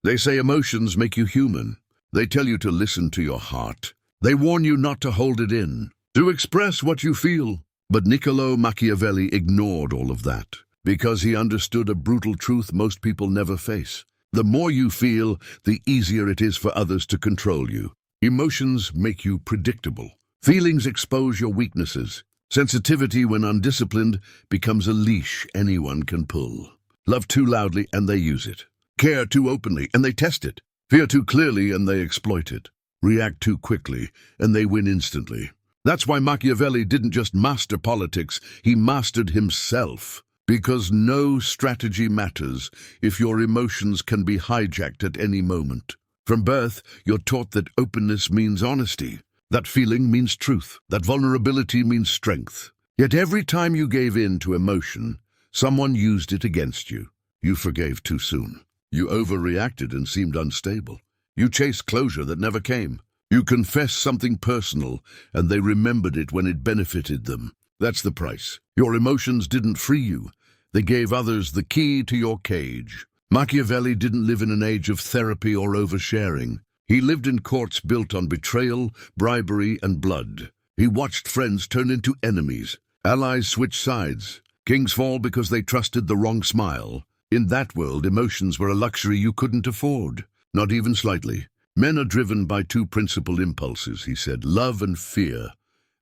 They say emotions make you human. They tell you to listen to your heart. They warn you not to hold it in, to express what you feel. But Niccolo Machiavelli ignored all of that, because he understood a brutal truth most people never face. The more you feel, the easier it is for others to control you. Emotions make you predictable. Feelings expose your weaknesses. Sensitivity, when undisciplined, becomes a leash anyone can pull. Love too loudly, and they use it. Care too openly, and they test it. Fear too clearly, and they exploit it. React too quickly, and they win instantly. That's why Machiavelli didn't just master politics, he mastered himself. Because no strategy matters if your emotions can be hijacked at any moment. From birth, you're taught that openness means honesty, that feeling means truth, that vulnerability means strength. Yet every time you gave in to emotion, someone used it against you. You forgave too soon. You overreacted and seemed unstable. You chased closure that never came. You confessed something personal, and they remembered it when it benefited them. That's the price. Your emotions didn't free you. They gave others the key to your cage. Machiavelli didn't live in an age of therapy or oversharing. He lived in courts built on betrayal, bribery, and blood. He watched friends turn into enemies. Allies switch sides. Kings fall because they trusted the wrong smile. In that world, emotions were a luxury you couldn't afford, not even slightly. Men are driven by two principal impulses, he said, love and fear.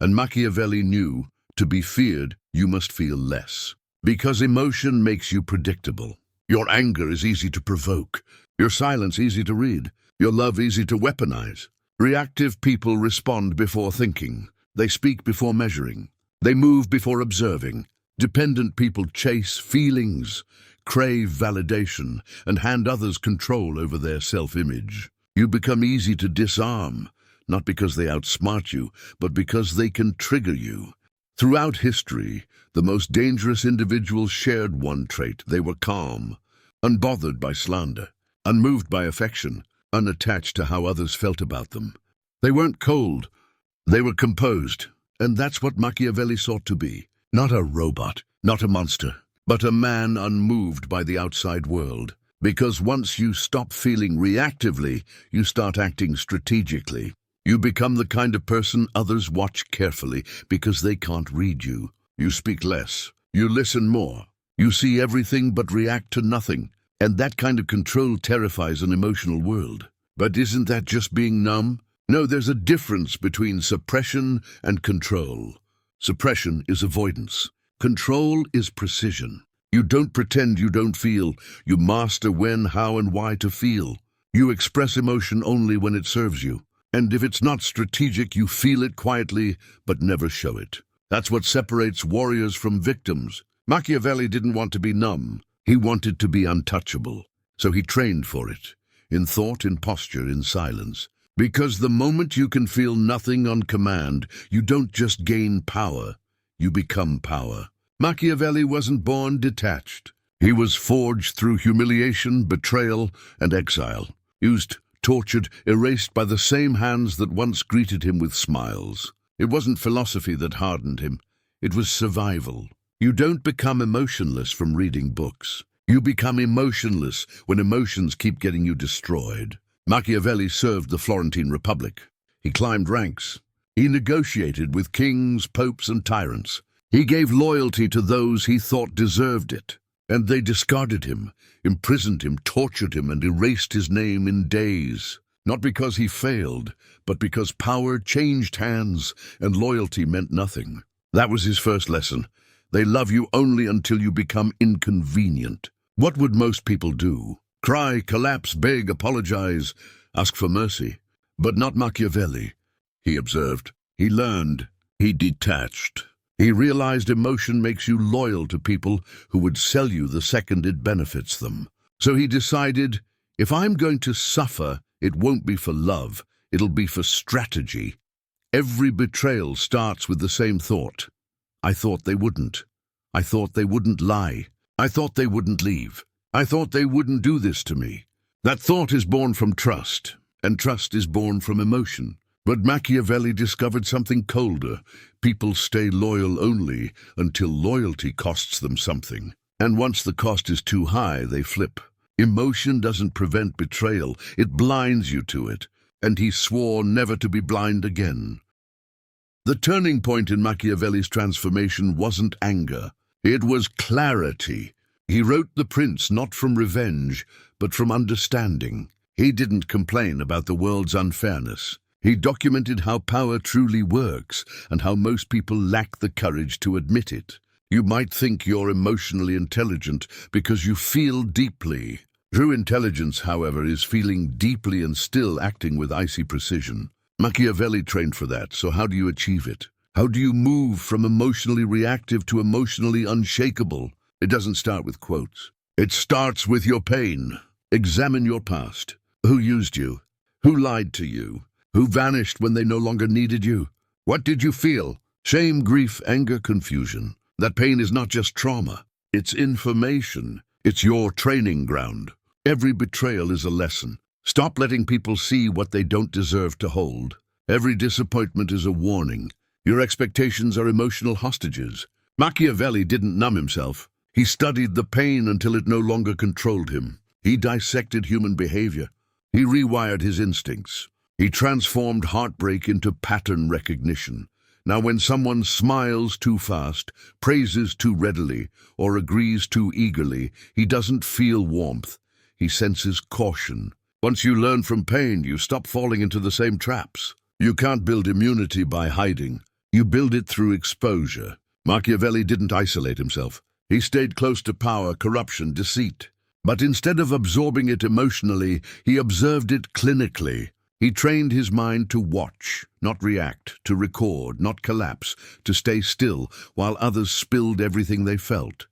And Machiavelli knew, to be feared, you must feel less. Because emotion makes you predictable. Your anger is easy to provoke. Your silence easy to read. Your love easy to weaponize. Reactive people respond before thinking. They speak before measuring. They move before observing. Dependent people chase feelings, crave validation, and hand others control over their self-image. You become easy to disarm, not because they outsmart you, but because they can trigger you. Throughout history, the most dangerous individuals shared one trait. They were calm, unbothered by slander, unmoved by affection, unattached to how others felt about them. They weren't cold, they were composed, and that's what Machiavelli sought to be. Not a robot, not a monster, but a man unmoved by the outside world. Because once you stop feeling reactively, you start acting strategically. You become the kind of person others watch carefully because they can't read you. You speak less. You listen more. You see everything but react to nothing. And that kind of control terrifies an emotional world. But isn't that just being numb? No, there's a difference between suppression and control. Suppression is avoidance. Control is precision. You don't pretend you don't feel. You master when, how, and why to feel. You express emotion only when it serves you. And if it's not strategic, you feel it quietly, but never show it. That's what separates warriors from victims. Machiavelli didn't want to be numb. He wanted to be untouchable. So he trained for it, in thought, in posture, in silence. Because the moment you can feel nothing on command, you don't just gain power, you become power. Machiavelli wasn't born detached. He was forged through humiliation, betrayal, and exile. Used, tortured, erased by the same hands that once greeted him with smiles. It wasn't philosophy that hardened him. It was survival. You don't become emotionless from reading books. You become emotionless when emotions keep getting you destroyed. Machiavelli served the Florentine Republic. He climbed ranks. He negotiated with kings, popes, and tyrants. He gave loyalty to those he thought deserved it. And they discarded him, imprisoned him, tortured him, and erased his name in days. Not because he failed, but because power changed hands and loyalty meant nothing. That was his first lesson. They love you only until you become inconvenient. What would most people do? Cry, collapse, beg, apologize, ask for mercy. But not Machiavelli. He observed. He learned. He detached. He realized emotion makes you loyal to people who would sell you the second it benefits them. So he decided, if I'm going to suffer, it won't be for love, it'll be for strategy. Every betrayal starts with the same thought. I thought they wouldn't. I thought they wouldn't lie. I thought they wouldn't leave. I thought they wouldn't do this to me. That thought is born from trust, and trust is born from emotion. But Machiavelli discovered something colder. People stay loyal only until loyalty costs them something. And once the cost is too high, they flip. Emotion doesn't prevent betrayal, it blinds you to it, and he swore never to be blind again. The turning point in Machiavelli's transformation wasn't anger, it was clarity. He wrote The Prince not from revenge, but from understanding. He didn't complain about the world's unfairness. He documented how power truly works and how most people lack the courage to admit it. You might think you're emotionally intelligent because you feel deeply. True intelligence, however, is feeling deeply and still acting with icy precision. Machiavelli trained for that, so how do you achieve it? How do you move from emotionally reactive to emotionally unshakable? It doesn't start with quotes. It starts with your pain. Examine your past. Who used you? Who lied to you? Who vanished when they no longer needed you? What did you feel? Shame, grief, anger, confusion. That pain is not just trauma. It's information. It's your training ground. Every betrayal is a lesson. Stop letting people see what they don't deserve to hold. Every disappointment is a warning. Your expectations are emotional hostages. Machiavelli didn't numb himself. He studied the pain until it no longer controlled him. He dissected human behavior. He rewired his instincts. He transformed heartbreak into pattern recognition. Now, when someone smiles too fast, praises too readily, or agrees too eagerly, he doesn't feel warmth. He senses caution. Once you learn from pain, you stop falling into the same traps. You can't build immunity by hiding. You build it through exposure. Machiavelli didn't isolate himself. He stayed close to power, corruption, deceit. But instead of absorbing it emotionally, he observed it clinically. He trained his mind to watch, not react, to record, not collapse, to stay still while others spilled everything they felt.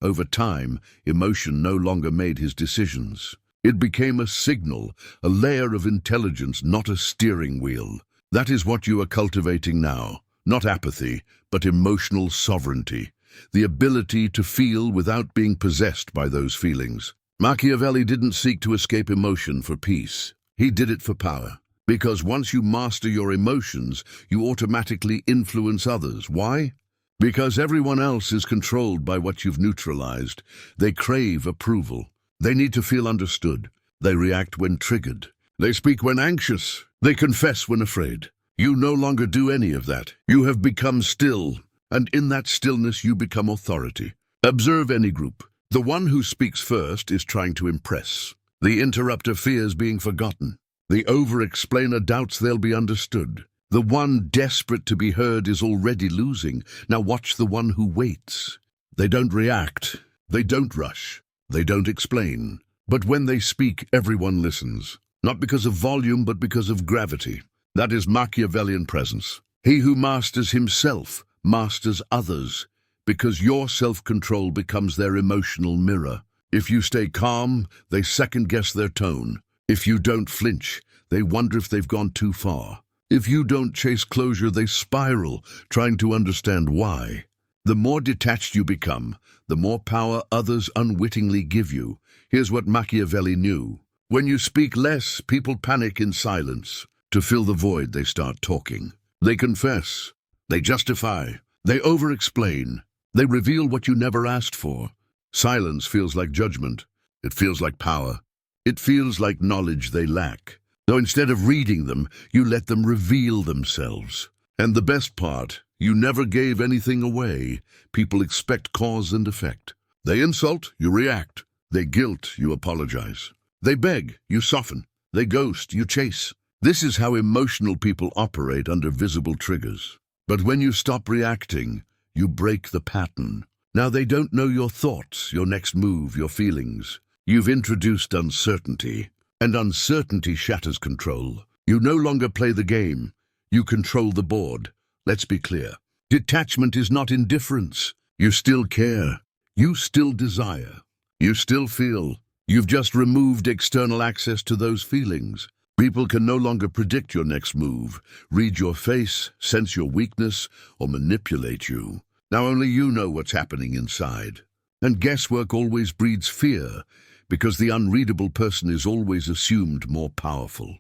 Over time, emotion no longer made his decisions. It became a signal, a layer of intelligence, not a steering wheel. That is what you are cultivating now. Not apathy, but emotional sovereignty. The ability to feel without being possessed by those feelings. Machiavelli didn't seek to escape emotion for peace. He did it for power. Because once you master your emotions, you automatically influence others. Why? Because everyone else is controlled by what you've neutralized. They crave approval. They need to feel understood. They react when triggered. They speak when anxious. They confess when afraid. You no longer do any of that. You have become still, and in that stillness you become authority. Observe any group. The one who speaks first is trying to impress. The interrupter fears being forgotten. The over-explainer doubts they'll be understood. The one desperate to be heard is already losing. Now watch the one who waits. They don't react. They don't rush. They don't explain. But when they speak, everyone listens. Not because of volume, but because of gravity. That is Machiavellian presence. He who masters himself masters others, because your self-control becomes their emotional mirror. If you stay calm, they second-guess their tone. If you don't flinch, they wonder if they've gone too far. If you don't chase closure, they spiral, trying to understand why. The more detached you become, the more power others unwittingly give you. Here's what Machiavelli knew. When you speak less, people panic in silence. To fill the void, they start talking. They confess. They justify. They over-explain. They reveal what you never asked for. Silence feels like judgment. It feels like power. It feels like knowledge they lack. So instead of reading them, you let them reveal themselves. And the best part, you never gave anything away. People expect cause and effect. They insult, you react. They guilt, you apologize. They beg, you soften. They ghost, you chase. This is how emotional people operate under visible triggers. But when you stop reacting, you break the pattern. Now they don't know your thoughts, your next move, your feelings. You've introduced uncertainty, and uncertainty shatters control. You no longer play the game. You control the board. Let's be clear. Detachment is not indifference. You still care. You still desire. You still feel. You've just removed external access to those feelings. People can no longer predict your next move, read your face, sense your weakness, or manipulate you. Now only you know what's happening inside. And guesswork always breeds fear, because the unreadable person is always assumed more powerful.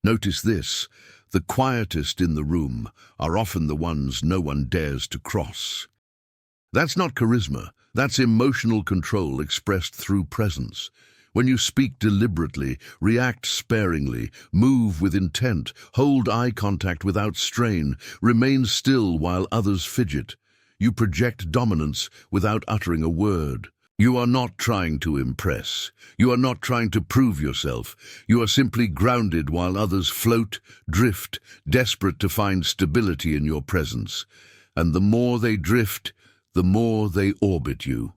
Notice this, the quietest in the room are often the ones no one dares to cross. That's not charisma, That's emotional control expressed through presence. When you speak deliberately, react sparingly, move with intent, hold eye contact without strain, remain still while others fidget, you project dominance without uttering a word. You are not trying to impress. You are not trying to prove yourself. You are simply grounded while others float, drift, desperate to find stability in your presence. And the more they drift, the more they orbit you.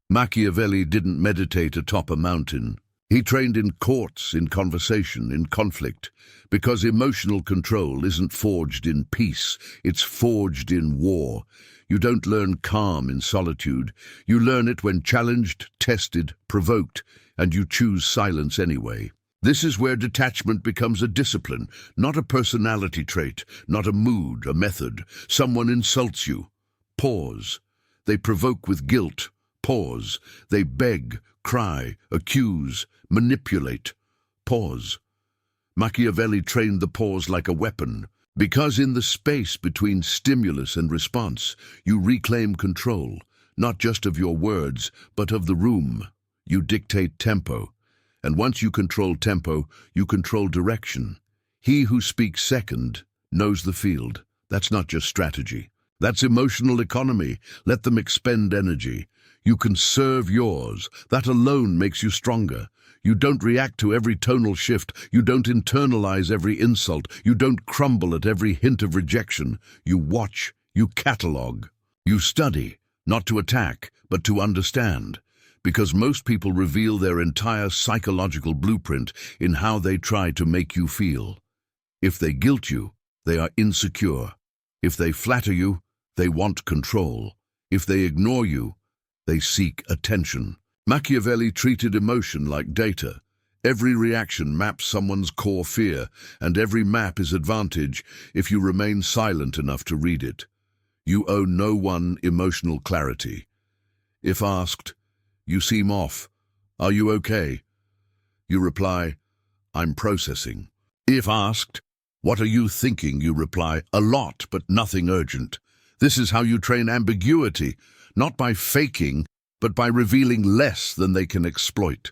Machiavelli didn't meditate atop a mountain. He trained in courts, in conversation, in conflict, because emotional control isn't forged in peace, it's forged in war. You don't learn calm in solitude. You learn it when challenged, tested, provoked, and you choose silence anyway. This is where detachment becomes a discipline, not a personality trait, not a mood, a method. Someone insults you. Pause. They provoke with guilt. Pause. They beg, cry, accuse, manipulate. Pause. Machiavelli trained the pause like a weapon, because in the space between stimulus and response, you reclaim control, not just of your words, but of the room. You dictate tempo, and once you control tempo, you control direction. He who speaks second knows the field. That's not just strategy. That's emotional economy. Let them expend energy. You conserve yours. That alone makes you stronger. You don't react to every tonal shift. You don't internalize every insult. You don't crumble at every hint of rejection. You watch. You catalog. You study, not to attack, but to understand. Because most people reveal their entire psychological blueprint in how they try to make you feel. If they guilt you, they are insecure. If they flatter you, they want control. If they ignore you, they seek attention. Machiavelli treated emotion like data. Every reaction maps someone's core fear, and every map is advantage if you remain silent enough to read it. You owe no one emotional clarity. If asked, "You seem off. Are you okay?" You reply, "I'm processing." If asked, "What are you thinking?" you reply, "A lot, but nothing urgent." This is how you train ambiguity, not by faking, but by revealing less than they can exploit.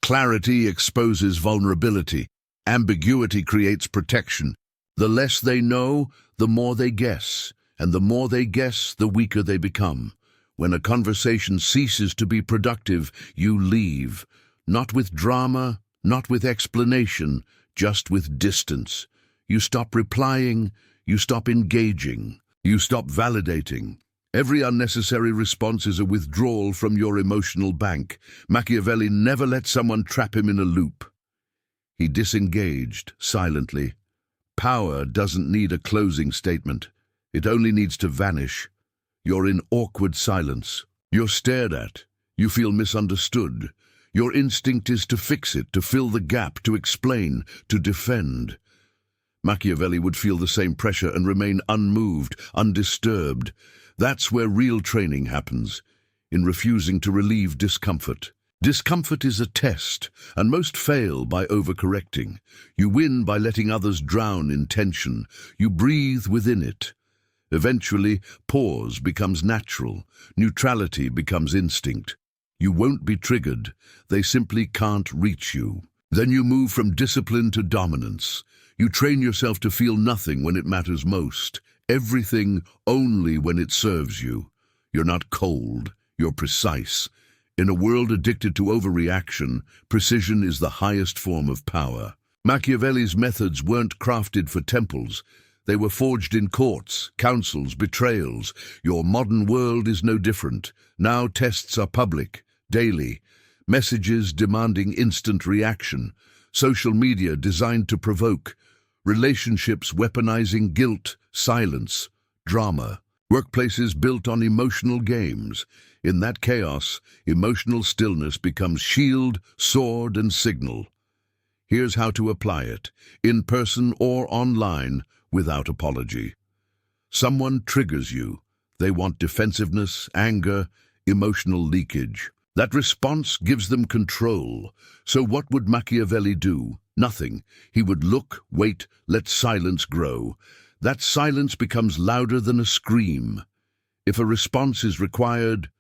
Clarity exposes vulnerability. Ambiguity creates protection. The less they know, the more they guess, and the more they guess, the weaker they become. When a conversation ceases to be productive, you leave, not with drama, not with explanation, just with distance. You stop replying, you stop engaging, you stop validating. Every unnecessary response is a withdrawal from your emotional bank. Machiavelli never let someone trap him in a loop. He disengaged, silently. Power doesn't need a closing statement. It only needs to vanish. You're in awkward silence. You're stared at. You feel misunderstood. Your instinct is to fix it, to fill the gap, to explain, to defend. Machiavelli would feel the same pressure and remain unmoved, undisturbed. That's where real training happens, in refusing to relieve discomfort. Discomfort is a test, and most fail by overcorrecting. You win by letting others drown in tension. You breathe within it. Eventually, pause becomes natural. Neutrality becomes instinct. You won't be triggered. They simply can't reach you. Then you move from discipline to dominance. You train yourself to feel nothing when it matters most. Everything only when it serves you. You're not cold, you're precise. In a world addicted to overreaction, precision is the highest form of power. Machiavelli's methods weren't crafted for temples. They were forged in courts, councils, betrayals. Your modern world is no different. Now tests are public, daily. Messages demanding instant reaction. Social media designed to provoke. Relationships weaponizing guilt, silence, drama. Workplaces built on emotional games. In that chaos, emotional stillness becomes shield, sword, and signal. Here's how to apply it, in person or online, without apology. Someone triggers you. They want defensiveness, anger, emotional leakage. That response gives them control. So what would Machiavelli do? Nothing. He would look, wait, let silence grow. That silence becomes louder than a scream. If a response is required,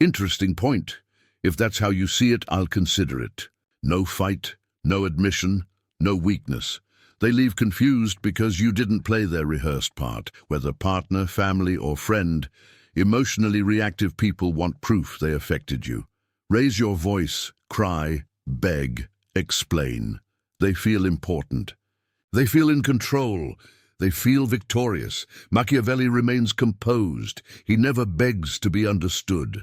Interesting point. If that's how you see it, I'll consider it. No fight, no admission, no weakness. They leave confused because you didn't play their rehearsed part, whether partner, family, or friend. Emotionally reactive people want proof they affected you. Raise your voice, cry, beg, explain. They feel important. They feel in control. They feel victorious. Machiavelli remains composed. He never begs to be understood.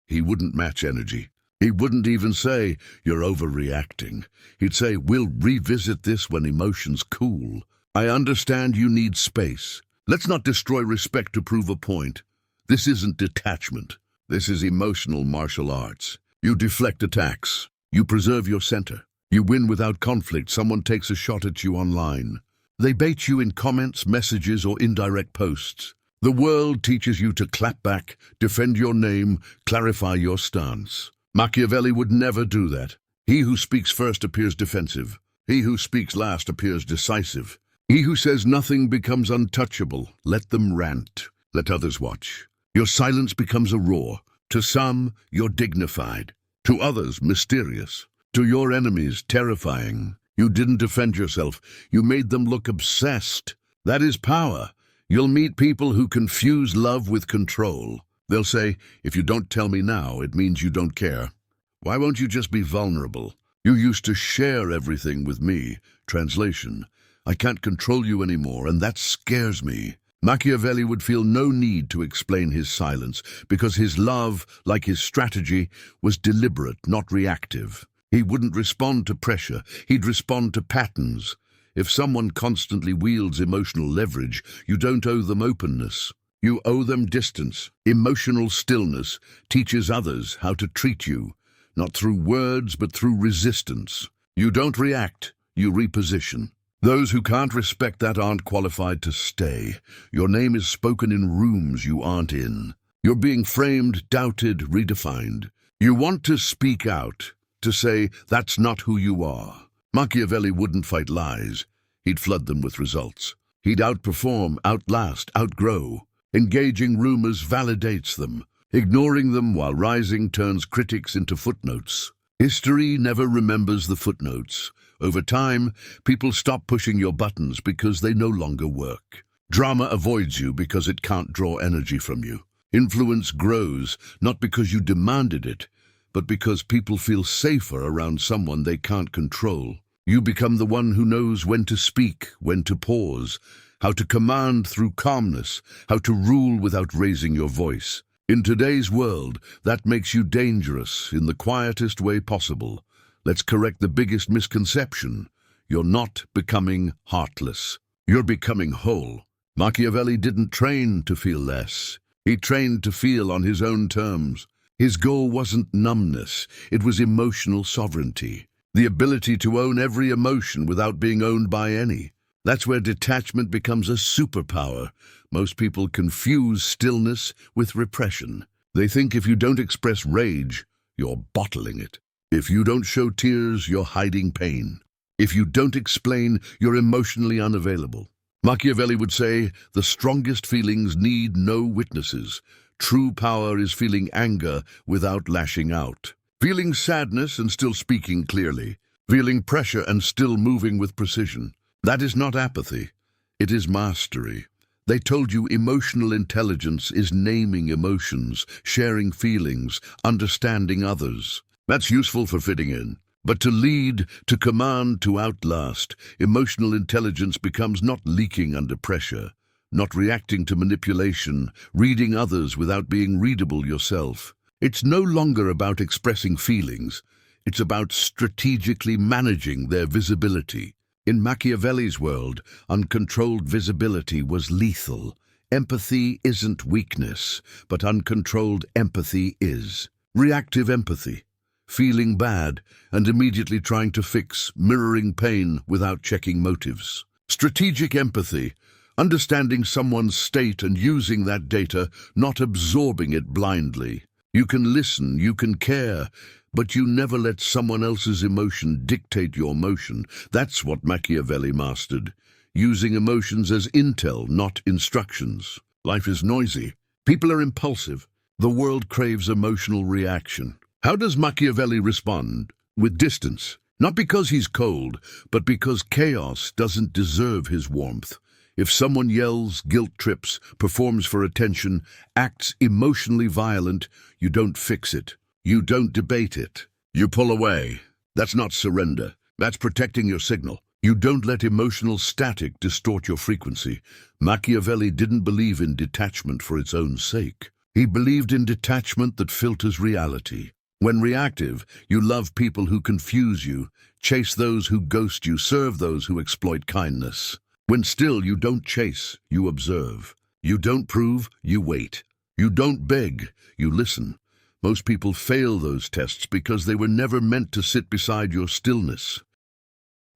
He wouldn't match energy. He wouldn't even say, "You're overreacting." He'd say, "We'll revisit this when emotions cool. I understand you need space. Let's not destroy respect to prove a point. This isn't detachment. This is emotional martial arts. You deflect attacks. You preserve your center. You win without conflict. Someone takes a shot at you online. They bait you in comments, messages, or indirect posts. The world teaches you to clap back, defend your name, clarify your stance. Machiavelli would never do that. He who speaks first appears defensive. He who speaks last appears decisive. He who says nothing becomes untouchable. Let them rant. Let others watch. Your silence becomes a roar. To some, you're dignified. To others, mysterious. To your enemies, terrifying. You didn't defend yourself. You made them look obsessed. That is power. You'll meet people who confuse love with control. They'll say, "If you don't tell me now, it means you don't care. Why won't you just be vulnerable? You used to share everything with me." Translation: I can't control you anymore, and that scares me. Machiavelli would feel no need to explain his silence, because his love, like his strategy, was deliberate, not reactive. He wouldn't respond to pressure. He'd respond to patterns. If someone constantly wields emotional leverage, you don't owe them openness. You owe them distance. Emotional stillness teaches others how to treat you, not through words, but through resistance. You don't react, you reposition. Those who can't respect that aren't qualified to stay. Your name is spoken in rooms you aren't in. You're being framed, doubted, redefined. You want to speak out, to say, "That's not who you are." Machiavelli wouldn't fight lies. He'd flood them with results. He'd outperform, outlast, outgrow. Engaging rumors validates them. Ignoring them while rising turns critics into footnotes. History never remembers the footnotes. Over time, people stop pushing your buttons because they no longer work. Drama avoids you because it can't draw energy from you. Influence grows, not because you demanded it, but because people feel safer around someone they can't control. You become the one who knows when to speak, when to pause, how to command through calmness, how to rule without raising your voice. In today's world, that makes you dangerous in the quietest way possible. Let's correct the biggest misconception. You're not becoming heartless. You're becoming whole. Machiavelli didn't train to feel less. He trained to feel on his own terms. His goal wasn't numbness, it was emotional sovereignty. The ability to own every emotion without being owned by any. That's where detachment becomes a superpower. Most people confuse stillness with repression. They think if you don't express rage, you're bottling it. If you don't show tears, you're hiding pain. If you don't explain, you're emotionally unavailable. Machiavelli would say, the strongest feelings need no witnesses. True power is feeling anger without lashing out. Feeling sadness and still speaking clearly. Feeling pressure and still moving with precision. That is not apathy. It is mastery. They told you emotional intelligence is naming emotions, sharing feelings, understanding others. That's useful for fitting in. But to lead, to command, to outlast, emotional intelligence becomes not leaking under pressure, not reacting to manipulation, reading others without being readable yourself. It's no longer about expressing feelings. It's about strategically managing their visibility. In Machiavelli's world, uncontrolled visibility was lethal. Empathy isn't weakness, but uncontrolled empathy is. Reactive empathy. Feeling bad and immediately trying to fix, mirroring pain without checking motives. Strategic empathy, understanding someone's state and using that data, not absorbing it blindly. You can listen, you can care, but you never let someone else's emotion dictate your motion. That's what Machiavelli mastered, using emotions as intel, not instructions. Life is noisy. People are impulsive. The world craves emotional reaction. How does Machiavelli respond? With distance. Not because he's cold, but because chaos doesn't deserve his warmth. If someone yells, guilt trips, performs for attention, acts emotionally violent, you don't fix it. You don't debate it. You pull away. That's not surrender. That's protecting your signal. You don't let emotional static distort your frequency. Machiavelli didn't believe in detachment for its own sake. He believed in detachment that filters reality. When reactive, you love people who confuse you, chase those who ghost you, serve those who exploit kindness. When still, you don't chase, you observe. You don't prove, you wait. You don't beg, you listen. Most people fail those tests because they were never meant to sit beside your stillness.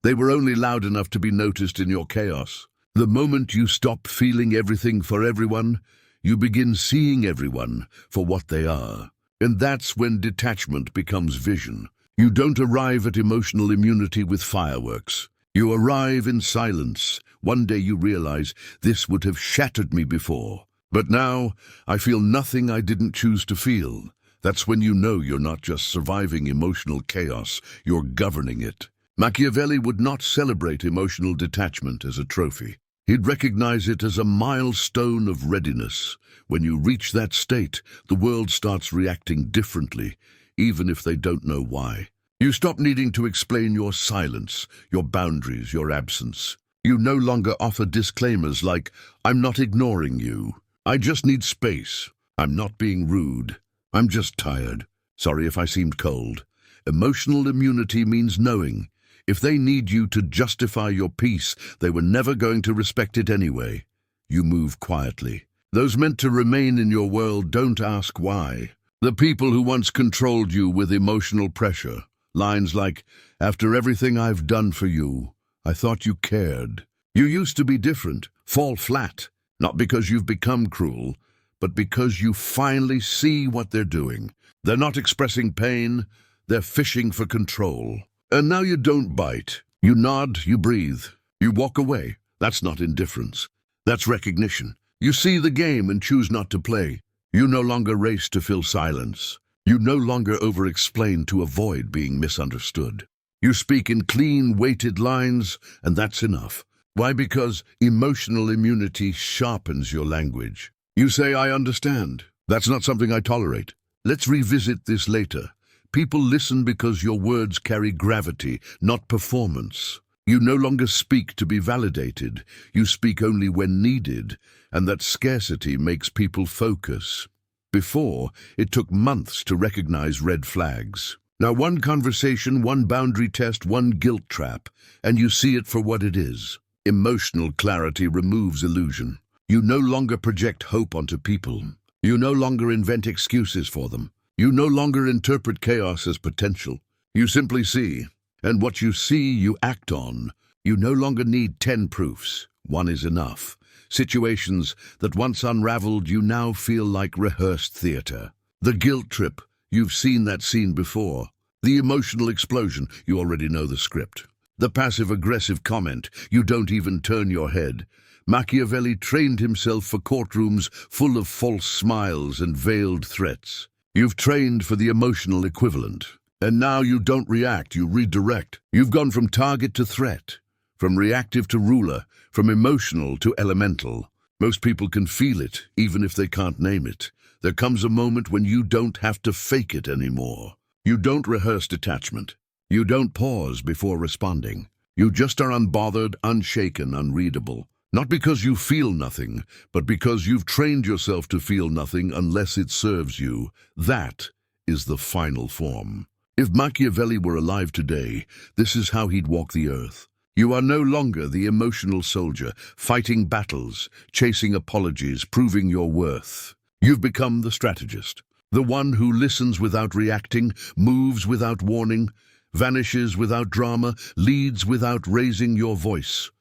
They were only loud enough to be noticed in your chaos. The moment you stop feeling everything for everyone, you begin seeing everyone for what they are. And that's when detachment becomes vision. You don't arrive at emotional immunity with fireworks. You arrive in silence. One day you realize, this would have shattered me before. But now, I feel nothing I didn't choose to feel. That's when you know you're not just surviving emotional chaos, you're governing it. Machiavelli would not celebrate emotional detachment as a trophy. He'd recognize it as a milestone of readiness. When you reach that state, the world starts reacting differently, even if they don't know why. You stop needing to explain your silence, your boundaries, your absence. You no longer offer disclaimers like, I'm not ignoring you. I just need space. I'm not being rude. I'm just tired. Sorry if I seemed cold. Emotional immunity means knowing. If they need you to justify your peace, they were never going to respect it anyway. You move quietly. Those meant to remain in your world don't ask why. The people who once controlled you with emotional pressure. Lines like, after everything I've done for you, I thought you cared. You used to be different, fall flat, not because you've become cruel, but because you finally see what they're doing. They're not expressing pain, they're fishing for control. And now you don't bite. You nod, you breathe, you walk away. That's not indifference. That's recognition. You see the game and choose not to play. You no longer race to fill silence. You no longer over-explain to avoid being misunderstood. You speak in clean, weighted lines, and that's enough. Why? Because emotional immunity sharpens your language. You say, I understand. That's not something I tolerate. Let's revisit this later. People listen because your words carry gravity, not performance. You no longer speak to be validated. You speak only when needed, and that scarcity makes people focus. Before, it took months to recognize red flags. Now one conversation, one boundary test, one guilt trap, and you see it for what it is. Emotional clarity removes illusion. You no longer project hope onto people. You no longer invent excuses for them. You no longer interpret chaos as potential. You simply see, and what you see, you act on. You no longer need 10 proofs. One is enough. Situations that once unraveled, you now feel like rehearsed theater. The guilt trip, you've seen that scene before. The emotional explosion, you already know the script. The passive-aggressive comment, you don't even turn your head. Machiavelli trained himself for courtrooms full of false smiles and veiled threats. You've trained for the emotional equivalent. And now you don't react, you redirect. You've gone from target to threat, from reactive to ruler, from emotional to elemental. Most people can feel it, even if they can't name it. There comes a moment when you don't have to fake it anymore. You don't rehearse detachment. You don't pause before responding. You just are unbothered, unshaken, unreadable. Not because you feel nothing, but because you've trained yourself to feel nothing unless it serves you. That is the final form. If Machiavelli were alive today, this is how he'd walk the earth. You are no longer the emotional soldier, fighting battles, chasing apologies, proving your worth. You've become the strategist, the one who listens without reacting, moves without warning, vanishes without drama, leads without raising your voice.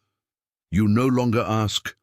You no longer ask,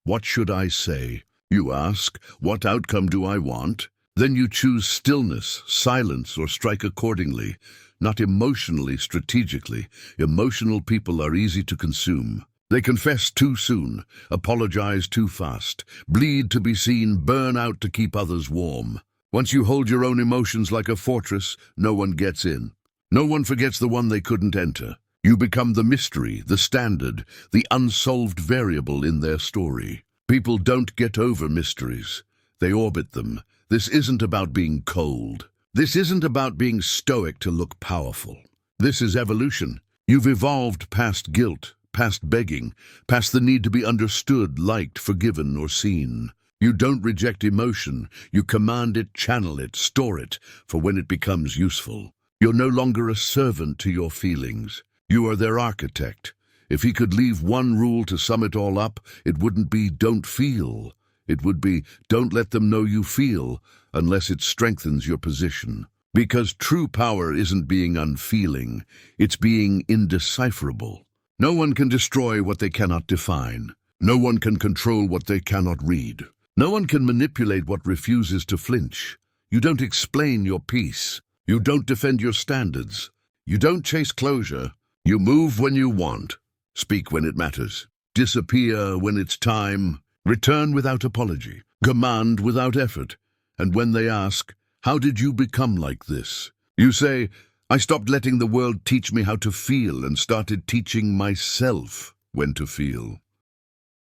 what should I say? You ask, what outcome do I want? Then you choose stillness, silence, or strike accordingly, not emotionally, strategically. Emotional people are easy to consume. They confess too soon, apologize too fast, bleed to be seen, burn out to keep others warm. Once you hold your own emotions like a fortress, no one gets in. No one forgets the one they couldn't enter. You become the mystery, the standard, the unsolved variable in their story. People don't get over mysteries. They orbit them. This isn't about being cold. This isn't about being stoic to look powerful. This is evolution. You've evolved past guilt, past begging, past the need to be understood, liked, forgiven, or seen. You don't reject emotion. You command it, channel it, store it, for when it becomes useful. You're no longer a servant to your feelings. You are their architect. If he could leave one rule to sum it all up, it wouldn't be don't feel. It would be don't let them know you feel, unless it strengthens your position. Because true power isn't being unfeeling, it's being indecipherable. No one can destroy what they cannot define. No one can control what they cannot read. No one can manipulate what refuses to flinch. You don't explain your peace. You don't defend your standards. You don't chase closure. You move when you want. Speak when it matters. Disappear when it's time. Return without apology. Command without effort. And when they ask, how did you become like this? You say, I stopped letting the world teach me how to feel and started teaching myself when to feel.